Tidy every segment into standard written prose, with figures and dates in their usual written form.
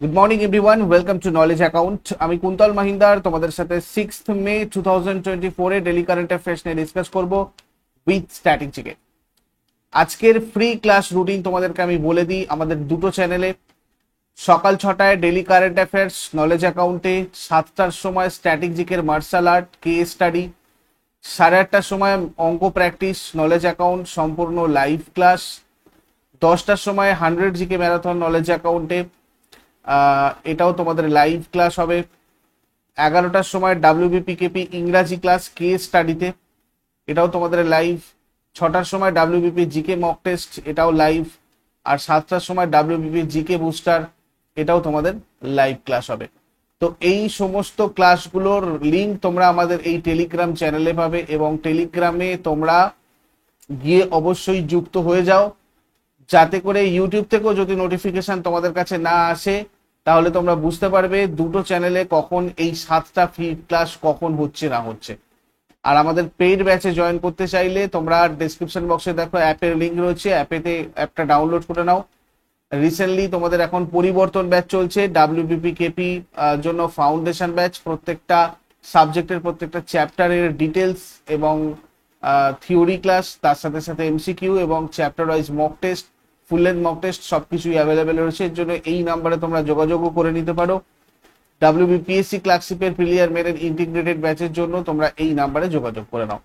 Good morning everyone, welcome to knowledge account. আমি কুন্তল মাহিন্দার তোমাদের সাথে 6 মে 2024 এ ডেলি কারেন্ট অ্যাফেয়ার্স নিয়ে ডিসকাস করব উইথ স্ট্যাটিক জিকে। আজকের ফ্রি ক্লাস রুটিন তোমাদেরকে আমি বলে দিই। আমাদের দুটো চ্যানেলে সকাল 6টায় ডেলি কারেন্ট অ্যাফেয়ার্স নলেজ অ্যাকাউন্টে, 7টার সময় স্ট্যাটিক জিকের মার্শাল আর্ট কেস স্টাডি, 8:30টার সময় অঙ্ক প্র্যাকটিস নলেজ অ্যাকাউন্ট সম্পূর্ণ লাইভ ক্লাস, 10টার সময় 100 জিকে ম্যারাথন নলেজ অ্যাকাউন্টে, এটাও তোমাদের লাইভ ক্লাস হবে। 11টার সময় ডাব্লিউবিপিকেপি ইংরাজি ক্লাস কেস স্টাডিতে, এটাও তোমাদের লাইভ। 6টার সময় ডাব্লিউবিপি জিকে মক টেস্ট, এটাও লাইভ। আর 7টার সময় ডাব্লিউবিপি জিকে বুস্টার, এটাও তোমাদের লাইভ ক্লাস হবে। তো এই সমস্ত ক্লাসগুলোর লিঙ্ক তোমরা আমাদের এই টেলিগ্রাম চ্যানেলে পাবে, এবং টেলিগ্রামে তোমরা গিয়ে অবশ্যই যুক্ত হয়ে যাও, যাতে করে ইউটিউব থেকেও যদি নোটিফিকেশন তোমাদের কাছে না আসে, তাহলে তোমরা বুঝতে পারবে দুটো চ্যানেলে কখন এই 7টা ফ্রি ক্লাস কখন হচ্ছে না হচ্ছে। আর আমাদের পেইড ব্যাচে জয়েন করতে চাইলে তোমরা ডেসক্রিপশন বক্সে দেখো অ্যাপের লিঙ্ক রয়েছে, অ্যাপটা ডাউনলোড করে নাও। রিসেন্টলি তোমাদের এখন পরিবর্তন ব্যাচ চলছে, ডাব্লিউবিপিকেপি জন্য ফাউন্ডেশন ব্যাচ। প্রত্যেকটা সাবজেক্টের প্রত্যেকটা চ্যাপ্টারের ডিটেলস এবং থিওরি ক্লাস, তার সাথে সাথে এমসিকিউ এবং chapter wise mock test, full length mock test সবকিছুই অ্যাভেলেবেল রয়েছে। এর জন্য এই নাম্বারে তোমরা যোগাযোগও করে নিতে পারো। ডাব্লিউবিপিএসসি ক্লার্কশিপের প্রিলিয়ার মেনের ইন্টিগ্রেটেড ব্যাচের জন্য তোমরা এই নাম্বারে যোগাযোগ করে নাও।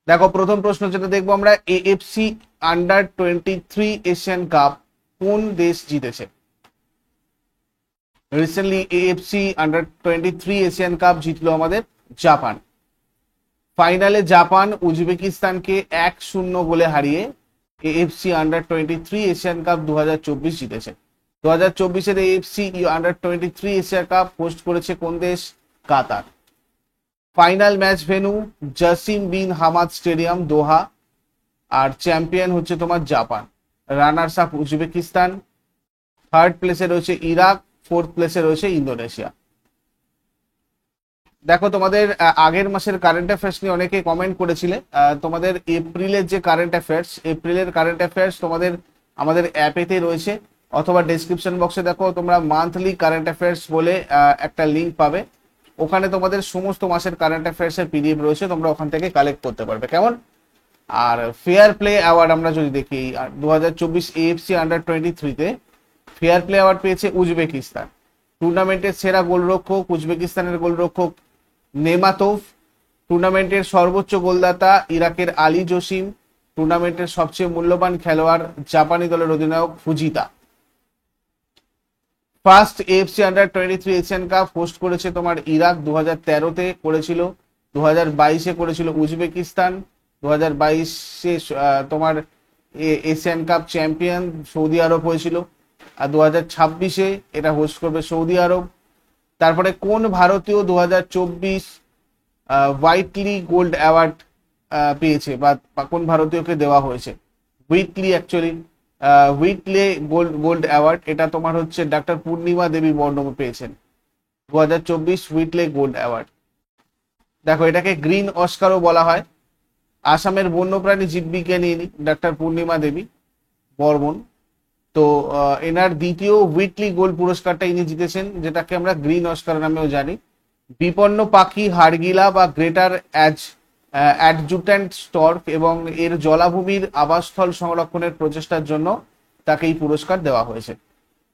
দেখো, প্রথম প্রশ্ন যেটা দেখবো আমরা, এএফসি আন্ডার 23 এশিয়ান কাপ কোন দেশ জিতেছে? Recently AFC under 23 Asian cup জিতলো আমাদের জাপান। ফাইনালে জাপান উজবেকিস্তানকে 1-0 গোলে হারিয়ে এএফসি আন্ডার 23 এশিয়ান কাপ 2024 জিতেছে। 2024-এর AFC under 23 Asia cup host করেছে কোন দেশ? Qatar. Final match venue Jassim bin Hamad stadium, Doha. আর চ্যাম্পিয়ন হচ্ছে তোমার Japan. Runners up Uzbekistan. Third প্লেসে রয়েছে ইরাক। ফোর্থ প্লেসে রয়েছে ইন্দোনেশিয়া। দেখো, তোমাদের আগের মাসের কারেন্ট অ্যাফেয়ার্স নিয়ে অনেকে কমেন্ট করেছিলে। তোমাদের এপ্রিলের যে কারেন্ট অ্যাফেয়ার্স, এপ্রিলের কারেন্ট অ্যাফেয়ার্স তোমাদের আমাদের অ্যাপেতে রয়েছে, অথবা ডেসক্রিপশন বক্সে দেখো তোমরা মান্থলি কারেন্ট অ্যাফেয়ার্স বলে একটা লিঙ্ক পাবে। ওখানে তোমাদের সমস্ত মাসের কারেন্ট অ্যাফেয়ার্সের পিডিএফ রয়েছে, তোমরা ওখান থেকে কালেক্ট করতে পারবে। কেমন? আর ফেয়ার প্লে অ্যাওয়ার্ড আমরা যদি দেখি, 2024 এএফসি আন্ডার 23-তে ফেয়ার প্লে অ্যাওয়ার্ড পেয়েছে উজবেকিস্তান। টুর্নামেন্টের সেরা গোলরক্ষক উজবেকিস্তানের গোলরক্ষক নেমাতোভ। টুর্নামেন্টের সর্বোচ্চ গোলদাতা ইরাকের আলী জসিম। টুর্নামেন্টের সবচেয়ে মূল্যবান খেলোয়াড় জাপানি দলের অধিনায়ক Fujita. First AFC under 23 Asian cup host করেছে তোমার ইরাক, 2013-তে করেছিল। 2022-এ করেছিল উজবেকিস্তান। 2022-এ তোমার এশিয়ান কাপ চ্যাম্পিয়ন সৌদি আরব হয়েছিল। আর 2026-এ এটা হোস্ট করবে সৌদি আরব। তারপরে কোন ভারতীয় 2024 হোয়াইটলি গোল্ড অ্যাওয়ার্ড পেয়েছে, বা কোন ভারতীয়কে দেওয়া হয়েছে? Whitley, actually Whitley gold gold award, এটা তোমার হচ্ছে ডাক্তার পূর্ণিমা দেবী বর্ণম পেয়েছেন 2024 হুইটলে গোল্ড অ্যাওয়ার্ড। দেখো, এটাকে গ্রিন অস্কারও বলা হয়। আসামের বন্যপ্রাণী জীববিজ্ঞানী ডাক্তার পূর্ণিমা দেবী বর্মন। তো এনার দ্বিতীয় হুইটলি গোল্ড পুরস্কারটা ইনি জিতেছেন, যেটাকে আমরা গ্রিন অস্কার নামেও জানি। বিপন্ন পাখি হাড়গিলা বা গ্রেটার অ্যাডজুট্যান্ট স্টর্ক এবং এর জলাভূমির আবাসস্থল সংরক্ষণের প্রচেষ্টার জন্য তাকে এই পুরস্কার দেওয়া হয়েছে।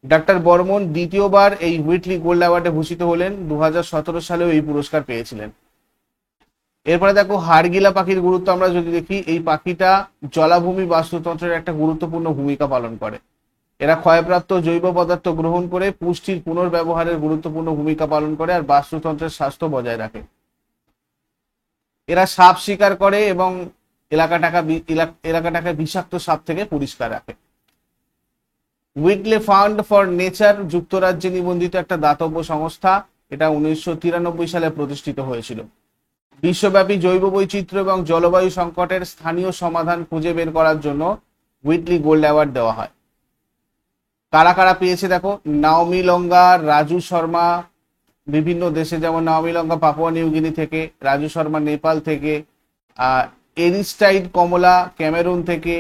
ডাক্তার বর্মন দ্বিতীয়বার এই হুইটলি গোল্ড অ্যাওয়ার্ডে ভূষিত হলেন, 2017 সালেও এই পুরস্কার পেয়েছিলেন। এরপরে দেখো, হাড়গিলা পাখির গুরুত্ব আমরা যদি দেখি, এই পাখিটা জলাভূমি বাস্তুতন্ত্রের একটা গুরুত্বপূর্ণ ভূমিকা পালন করে। এরা ক্ষয়প্রাপ্ত জৈব পদার্থ গ্রহণ করে পুষ্টির পুনর্ব্যবহারের গুরুত্বপূর্ণ ভূমিকা পালন করে আর বাস্তুতন্ত্রের স্বাস্থ্য বজায় রাখে। এরা সাপ শিকার করে এবং এলাকাটাকে বিষাক্ত সাপ থেকে পরিষ্কার রাখে। হুইটলে ফান্ড ফর নেচার যুক্তরাজ্যে নিবন্ধিত একটা দাতব্য সংস্থা। এটা 1993 সালে প্রতিষ্ঠিত হয়েছিল। বিশ্বব্যাপী জৈব বৈচিত্র্য এবং জলবায়ু সংকটের স্থানীয় সমাধান খুঁজে বের করার জন্য হুইটলি গোল্ড অ্যাওয়ার্ড দেওয়া হয়। কারা কারা পেয়েছে দেখো, নাওমি লঙ্গা, রাজু শর্মা বিভিন্ন দেশে, যেমন নাওমি লঙ্গা পাপুয়া নিউগিনি থেকে, রাজু শর্মা নেপাল থেকে, এরিস্টাইড কমলা ক্যামেরুন থেকে,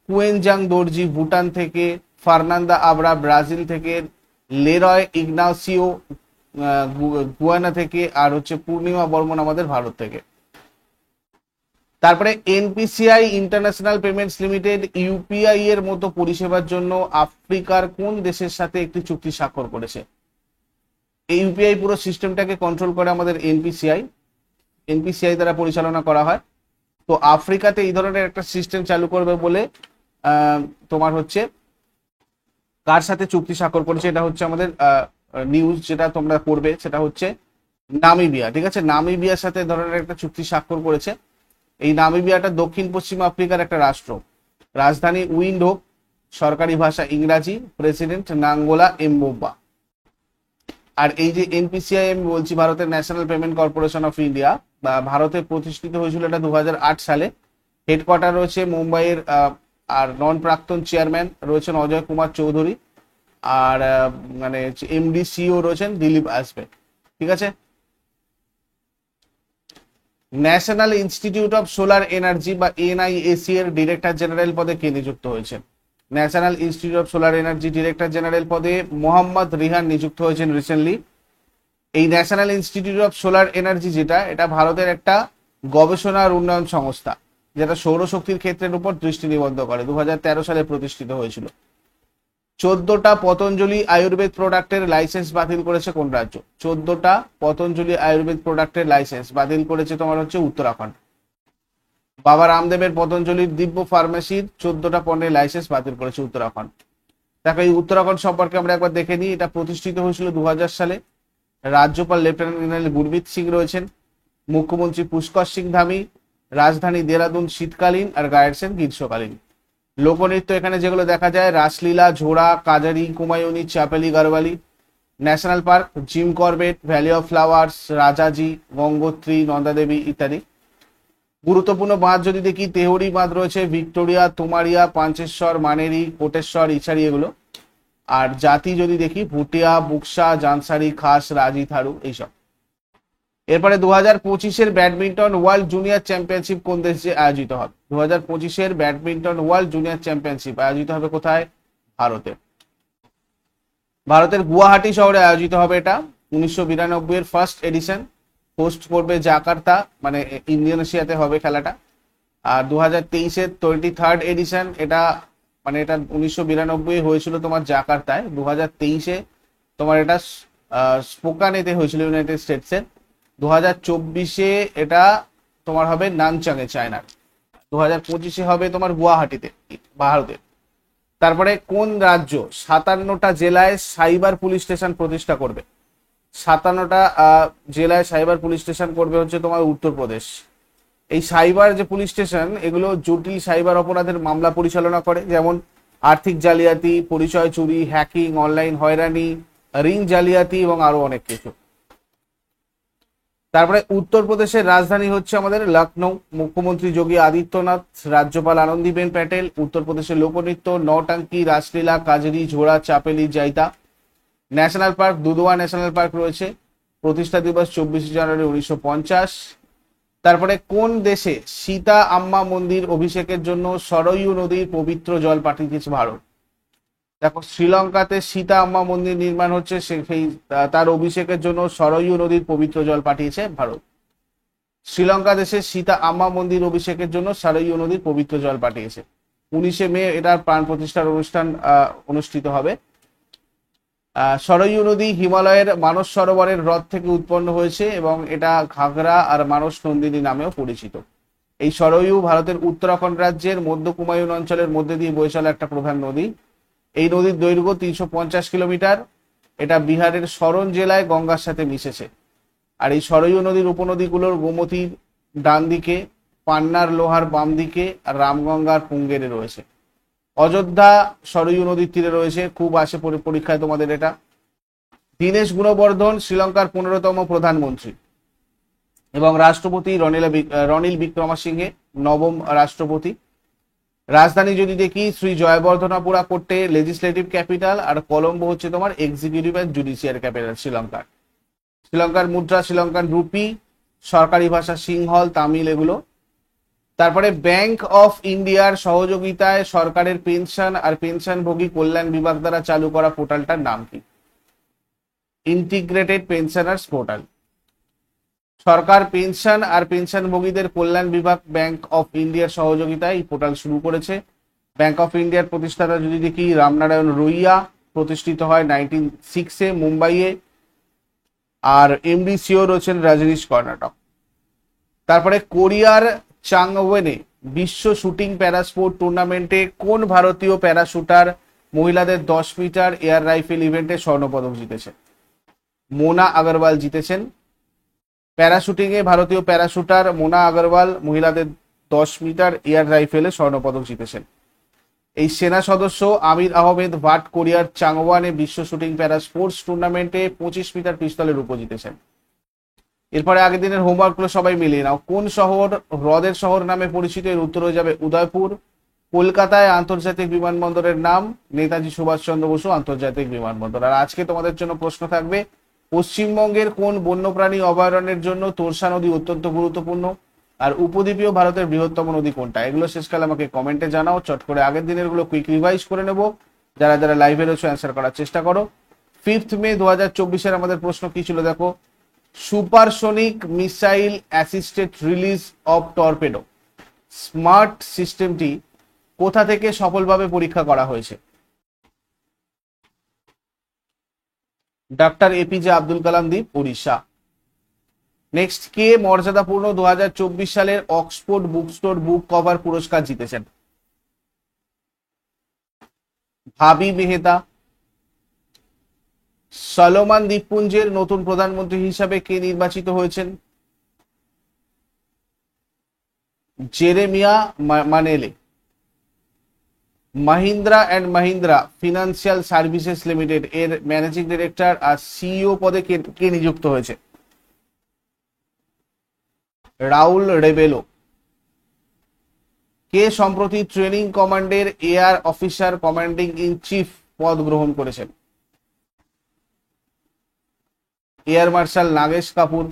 কুয়েনজাং দর্জি ভুটান থেকে, ফার্নান্দা আবরা ব্রাজিল থেকে, লেরয় ইগনাসিও গুয়ানা থেকে, আর হচ্ছে পূর্ণিমা বর্মন আমাদের ভারত থেকে। তারপরে NPCI international payments limited UPI এর মতো পরিষেবার জন্য আফ্রিকার কোন দেশের সাথে একটি চুক্তি স্বাক্ষর করেছে? এই ইউপিআই পুরো সিস্টেমটাকে কন্ট্রোল করে আমাদের এনপিসিআই, এনপিসিআই দ্বারা পরিচালনা করা হয়। তো আফ্রিকাতে এই ধরনের একটা সিস্টেম চালু করবে বলে তোমার হচ্ছে কার সাথে চুক্তি স্বাক্ষর করেছে, এটা হচ্ছে আমাদের নিউজ যেটা তোমরা পড়বে সেটা হচ্ছে নামিবিয়া। ঠিক আছে, নামিবিয়ার সাথে ধরনের একটা চুক্তি স্বাক্ষর করেছে। এই নামিবিয়াটা দক্ষিণ পশ্চিম আফ্রিকার একটা রাষ্ট্র। রাজধানী উইন্ডহোক, সরকারি ভাষা ইংরাজি, প্রেসিডেন্ট নাঙ্গোলা এমবোবা। আর এই যে এনপিসিআই আমি বলছি, ভারতের national payment corporation of India, বা ভারতে প্রতিষ্ঠিত হয়েছিল এটা 2008 সালে। হেডকোয়ার্টার রয়েছে মুম্বাইয়ের, আর নন প্রাক্তন চেয়ারম্যান রয়েছেন অজয় কুমার চৌধুরী, আর মানে এমডি সিও রয়েছেন দিলীপ আসবে। ঠিক আছে, national institute of solar energy বা এনআইএসি এর ডিরেক্টর জেনারেল পদে কে নিযুক্ত হয়েছেন? National institute of solar energy director general পদে মোহাম্মদ রিহান নিযুক্ত হয়েছেন রিসেন্টলি। এই national institute of solar energy যেটা, এটা ভারতের একটা গবেষণা আর উন্নয়ন সংস্থা, যেটা সৌরশক্তির ক্ষেত্রের উপর দৃষ্টি নিবদ্ধ করে। 2013 সালে প্রতিষ্ঠিত হয়েছিল। 14টা পতঞ্জলি আয়ুর্বেদ প্রোডাক্টের লাইসেন্স বাতিল করেছে কোন রাজ্য? 14টা পতঞ্জলি আয়ুর্বেদ প্রোডাক্টের লাইসেন্স বাতিল করেছে তোমার হচ্ছে উত্তরাখণ্ড। বাবা রামদেবের পতঞ্জলির দিব্য ফার্মেসির 14টা পণ্যের লাইসেন্স বাতিল করেছে উত্তরাখণ্ড। দেখো, এই উত্তরাখণ্ড সম্পর্কে আমরা একবার দেখে নিই। এটা প্রতিষ্ঠিত হয়েছিল 2000 সালে। রাজ্যপাল লেফটেন্যান্ট জেনারেল গুরমিত সিং রয়েছেন, মুখ্যমন্ত্রী পুষ্কর সিং ধামি, রাজধানী দেরাদুন শীতকালীন, আর গায়রসেন গ্রীষ্মকালীন। লোকনৃত্য এখানে যেগুলো দেখা যায়, Raslila, Jhora, Kajari, Kumaoni, Chhapeli, Garhwali. National park Jim Corbett, valley of flowers, Rajaji, Gangotri, Nanda Devi ইত্যাদি। গুরুত্বপূর্ণ বাঁধ যদি দেখি, তেহরি বাঁধ রয়েছে, ভিক্টোরিয়া, তুমারিয়া, পাঞ্চেশ্বর, মানেরি, কোটেশ্বর, ইছারি এগুলো। আর জাতি যদি দেখি, ভুটিয়া, বুকসা, জানসারি, খাস, রাজি, থারু এইসব। এরপরে 2025-এর ব্যাডমিন্টন ওয়ার্ল্ড জুনিয়র চ্যাম্পিয়নশিপ কোন দেশে আয়োজিত হবে? 2025-এর ব্যাডমিন্টন ওয়ার্ল্ড জুনিয়র চ্যাম্পিয়নশিপ আয়োজিত হবে কোথায়? ভারতে। ভারতের গুয়াহাটি শহরে আয়োজিত হবে এটা। 1992-এর ফার্স্ট এডিশন। হোস্ট করবে জাকার্তা, মানে ইন্দোনেশিয়াতে হবে খেলাটা। আর 2023-এর 23rd এডিশন, এটা মানে এটা 1992 হয়েছিল তোমার জাকার্তায়। 2023-এ তোমার এটা স্পোকানেতে হয়েছিল ইউনাইটেড স্টেটসের। 2024-এ এটা তোমার হবে নানচাঙে চায়নার। 2025-এ হবে তোমার গুয়াহাটিতে ভারতের। তারপরে কোন রাজ্য 57টা জেলায় সাইবার পুলিশ স্টেশন প্রতিষ্ঠা করবে? 57টা জেলায় সাইবার পুলিশ স্টেশন করবে হচ্ছে তোমার উত্তরপ্রদেশ। এই সাইবার যে পুলিশ স্টেশন, এগুলো জটিল সাইবার অপরাধের মামলা পরিচালনা করে, যেমন আর্থিক জালিয়াতি, পরিচয় চুরি, হ্যাকিং, অনলাইন হয়রানি, ঋণ জালিয়াতি এবং আরো অনেক কিছু। তারপরে উত্তরপ্রদেশের রাজধানী হচ্ছে আমাদের লখনৌ। মুখ্যমন্ত্রী যোগী আদিত্যনাথ, রাজ্যপাল আনন্দীবেন প্যাটেল। উত্তরপ্রদেশের লোকনৃত্য Nautanki, Raslila, Kajri, Jhora, Chhapeli, Jaita. National park Dudhwa national park রয়েছে। প্রতিষ্ঠা দিবস 24 জানুয়ারি 1950। তারপরে কোন দেশে সীতা আম্মা মন্দির অভিষেকের জন্য সরয়ু নদীর পবিত্র জল পাঠিয়েছে ভারত? দেখো, শ্রীলঙ্কাতে সীতা আম্মা মন্দির নির্মাণ হচ্ছে, সেই তার অভিষেকের জন্য সরয়ু নদীর পবিত্র জল পাঠিয়েছে ভারত। শ্রীলঙ্কা দেশে সীতা আম্মা মন্দির অভিষেকের জন্য সরয়ু নদীর পবিত্র জল পাঠিয়েছে। 19শে মে এটার প্রাণ প্রতিষ্ঠার অনুষ্ঠান অনুষ্ঠিত হবে। সরয়ু নদী হিমালয়ের মানস সরোবরের হ্রদ থেকে উৎপন্ন হয়েছে এবং এটা ঘাগরা আর মানস নন্দিনী নামেও পরিচিত। এই সরয়ু ভারতের উত্তরাখণ্ড রাজ্যের মধ্য কুমায়ুন অঞ্চলের মধ্যে দিয়ে বয়ে চলা একটা প্রধান নদী। এই নদীর দৈর্ঘ্য 350 কিলোমিটার। এটা বিহারের সরন জেলায় গঙ্গার সাথে মিশেছে। আর এই সরয়ু নদীর উপনদীগুলোর গোমতীর ডান দিকে, পান্নার লোহার বাম দিকে, আর রামগঙ্গার পুঙ্গেরে রয়েছে। অযোধ্যা সরয়ু নদীর তীরে রয়েছে। খুব আসে পরীক্ষায় তোমাদের এটা। দীনেশ গুণবর্ধন শ্রীলঙ্কার 15তম প্রধানমন্ত্রী এবং রাষ্ট্রপতি রনিল বিক্রমাসিংহে নবম রাষ্ট্রপতি। রাজধানী যদি দেখি, শ্রী জয়বর্ধনাপুরা কোর্টে লেজিসলেটিভ ক্যাপিটাল, আর কলম্বো হচ্ছে তোমার এক্সিকিউটিভ অ্যান্ড জুডিশিয়ারি ক্যাপিটাল শ্রীলঙ্কার। শ্রীলঙ্কার মুদ্রা শ্রীলঙ্কান রুপি, সরকারি ভাষা সিংহল, তামিল এগুলো। তারপরে ব্যাংক অফ ইন্ডিয়ার সহযোগিতায় সরকারের পেনশন আর পেনশনভোগী কল্যাণ বিভাগ দ্বারা চালু করা পোর্টালটার নাম কি? Integrated pensioners portal. সরকার পেনশন আর পেনশনভোগীদের কল্যাণ বিভাগ ব্যাংক অফ ইন্ডিয়ার সহযোগিতায় এই পোর্টাল শুরু করেছে। ব্যাংক অফ ইন্ডিয়ার প্রতিষ্ঠাতা যদি দেখি রামনারায়ণ রুইয়া, প্রতিষ্ঠিত হয় 1906-এ মুম্বাইয়ে, আর এমডি সিও রয়েছেন রজনীশ কর্ণাটক। তারপরে কোরিয়ার চাংওয়েনে বিশ্ব শুটিং প্যারাস্পোর্ট টুর্নামেন্টে কোন ভারতীয় প্যারাশুটার মহিলাদের 10 মিটার এয়ার রাইফেল ইভেন্টে স্বর্ণপদক জিতেছেন? মোনা আগরওয়াল জিতেছেন। প্যারাশুটিং এ ভারতীয় প্যারাশুটার মোনা আগরওয়াল মহিলাদের 10 মিটার এয়ার রাইফেলে স্বর্ণপদক জিতেছেন। এই সেনা সদস্য আমির আহমেদ ভাট কোরিয়ার চাংওয়ানে বিশ্ব শুটিং প্যারা স্পোর্টস টুর্নামেন্টে 25 মিটার পিস্তলের রূপো জিতেছেন। এরপরে আগের দিনের হোমওয়ার্কগুলো সবাই মিলিয়ে নাও। কোন শহর হ্রদের শহর নামে পরিচিত? এর উত্তর হয়ে যাবে উদয়পুর। কলকাতায় আন্তর্জাতিক বিমানবন্দরের নাম নেতাজি সুভাষচন্দ্র বসু আন্তর্জাতিক বিমানবন্দর। আর আজকে তোমাদের জন্য প্রশ্ন থাকবে, পশ্চিমবঙ্গের কোন বন্যপ্রাণী অভয়ারণ্যের জন্য তোরসা নদী অত্যন্ত গুরুত্বপূর্ণ? আর উপদ্বীপীয় ভারতের বৃহত্তম নদী কোনটা? এগুলো শেষকালে আমাকে কমেন্টে জানাও। চট করে আগের দিনের গুলো কুইক রিভাইজ করে নেব। যারা যারা লাইভে রয়েছে অ্যান্সার করার চেষ্টা করো। 5 মে 2024-এর আমাদের প্রশ্ন কি ছিল দেখো, supersonic missile assisted release of torpedo smart সিস্টেমটি কোথা থেকে সফলভাবে পরীক্ষা করা হয়েছে? ডক্টর এপিজে আব্দুল কালাম দ্বীপ, উড়িষ্যা। নেক্সট, কে মর্যাদাপূর্ণ 2024 সালের অক্সফোর্ড বুক স্টোর বুক কভার পুরস্কার জিতেছেন? ভাবি মেহতা। সলোমন দ্বীপপুঞ্জের নতুন প্রধানমন্ত্রী হিসাবে কে নির্বাচিত হয়েছেন? Jeremiah Manele. Mahindra and Mahindra financial services limited এর ম্যানেজিং ডিরেক্টর আর সিইও পদে কে নিযুক্ত হয়েছে? Raul Rebelo. কে সম্প্রতি ট্রেনিং কমান্ডের air officer commanding in chief পদ গ্রহণ করেছেন? Air marshal Nagesh Kapoor.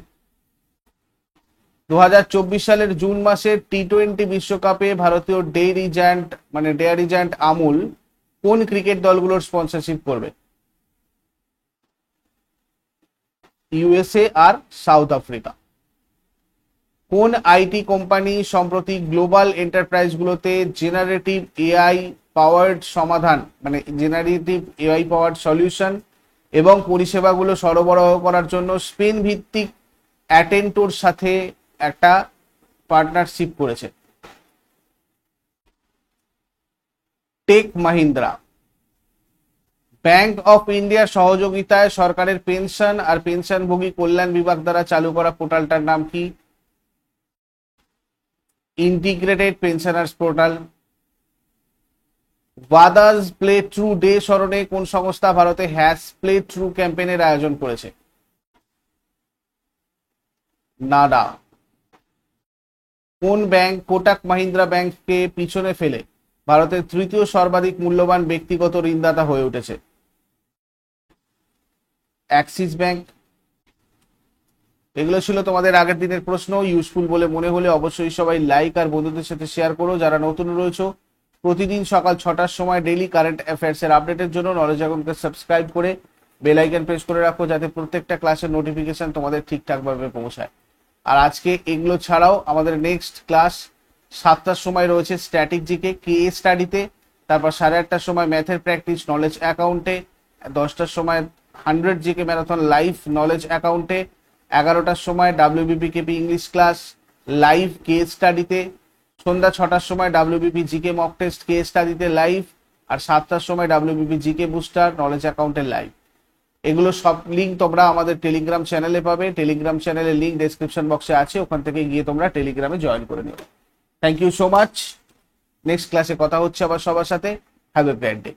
2024 সালের জুন মাসে টি-20 বিশ্বকাপে ভারতীয় ডেয়ারি জায়ান্ট আমুল কোন ক্রিকেট দলগুলোর স্পন্সরশিপ করবে? ইউএসএ আর সাউথ আফ্রিকা। কোন আইটি কোম্পানি সম্প্রতি গ্লোবাল এন্টারপ্রাইজগুলোতে জেনারেটিভ এআই পাওয়ার্ড সলিউশন এবং পরিষেবাগুলো সরবরাহ করার জন্য স্পেন ভিত্তিক অ্যাটেন্টোর সাথে একটা পার্টনারশিপ করেছে? টেক মাহিন্দ্রা। ব্যাংক অফ ইন্ডিয়ার সহযোগিতায় সরকারের পেনশন আর পেনশনভোগী কল্যাণ বিভাগ দ্বারা চালু করা পোর্টালটার নাম কি? Integrated pensioners portal. WADA's play true day স্মরণে কোন সংস্থা ভারতে হ্যাশ প্লে ট্রু ক্যাম্পেইনের আয়োজন করেছে? নাডা। কোন ব্যাংক কোটাক মাহিন্দ্রা ব্যাংককে পিছনে ফেলে ভারতের তৃতীয় সর্বাধিক মূল্যবান ব্যক্তিগত ঋণদাতা হয়ে উঠেছে? Axis bank. এগুলো ছিল তোমাদের আগের দিনের প্রশ্ন। ইউজফুল বলে মনে হলে অবশ্যই সবাই লাইক আর বন্ধুদের সাথে শেয়ার করো। যারা নতুন রয়েছে প্রতিদিন সকাল 6টার সময় ডেইলি কারেন্ট অ্যাফেয়ার্স এর আপডেটের জন্য নলেজ অ্যাকাউন্টকে সাবস্ক্রাইব করে বেল আইকন প্রেস করে রাখো, যাতে প্রত্যেকটা ক্লাসের নোটিফিকেশন তোমাদের ঠিকঠাক ভাবে পৌঁছায়। আর আজকে এগুলো ছাড়াও আমাদের নেক্সট ক্লাস 7টার সময় রয়েছে স্ট্যাটিক জিকে কে স্টাডিতে, তারপর 8:30টার সময় ম্যাথের প্র্যাকটিস নলেজ অ্যাকাউন্টে, 10টার সময় 100 জিকে ম্যারাথন লাইভ নলেজ অ্যাকাউন্টে, 11টার সময় WBPKP ইংলিশ ক্লাস লাইভ কে স্টাডিতে, সন্ধ্যা 6টার সময় WBP জিকে মক টেস্ট কে স্টাডিতে লাইভ, আর 7টার সময় WBP জিকে বুস্টার নলেজ অ্যাকাউন্টে লাইভ। এগুলো সব লিঙ্ক তোমরা আমাদের টেলিগ্রাম চ্যানেলে পাবে। টেলিগ্রাম চ্যানেলের লিঙ্ক ডেসক্রিপশন বক্সে আছে, ওখান থেকে গিয়ে তোমরা টেলিগ্রামে জয়েন করে নিও। Thank you so much. Next ক্লাসে কথা হচ্ছে আবার সবার সাথে। Have a great day.